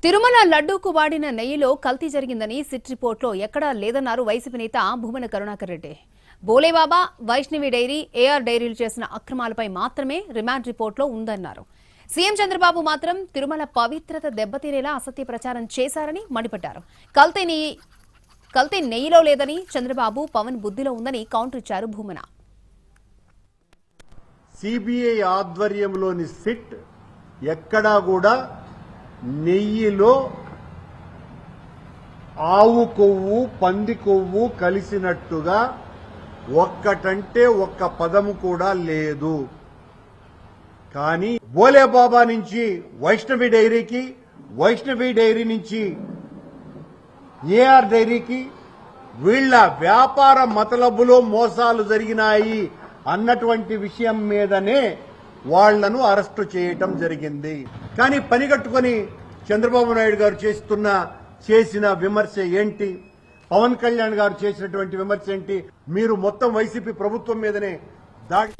తిరుమల లడ్డూకు వాడిన నెయ్యిలో కల్తీ జరిగిందని సిట్ రిపోర్ట్లో ఎక్కడా లేదన్నారు వైసీపీ నేత భూమన కరుణాకర్ రెడ్డి. బోలేబాబా, వైష్ణవి డైరీ, ఏఆర్ డైరీలు చేసిన అక్రమాలపై మాత్రమే రిమాండ్ రిపోర్ట్లో ఉందన్నారు. సీఎం చంద్రబాబు మాత్రం తిరుమల పవిత్రత దెబ్బతీరేలా అసత్య ప్రచారం చేశారని మండిపడ్డారు. కల్తీ నెయ్యిలో లేదని చంద్రబాబు, పవన్ బుద్ధిలో ఉందని కౌంటర్ ఇచ్చారు భూమన. సిబిఐ ఆధ్వర్యంలోని సిట్ ఎక్కడా కూడా నెయ్యిలో ఆవు కొవ్వు, పంది కొవ్వు కలిసినట్టుగా ఒక్కటంటే ఒక్క పదము కూడా లేదు. కానీ బోలేబాబా నుంచి వైష్ణవి డైరీకి, వైష్ణవి డైరీ నుంచి ఏఆర్ డైరీకి వీళ్ల వ్యాపార మతలబులో మోసాలు జరిగినాయి అన్నటువంటి విషయం మీదనే వాళ్లను అరెస్టు చేయటం జరిగింది. కానీ పనిగట్టుకుని చంద్రబాబు నాయుడు గారు చేసిన విమర్శ ఏంటి, పవన్ కళ్యాణ్ గారు చేసినటువంటి విమర్శ ఏంటి? మీరు మొత్తం వైసీపీ ప్రభుత్వం మీదనే దాడి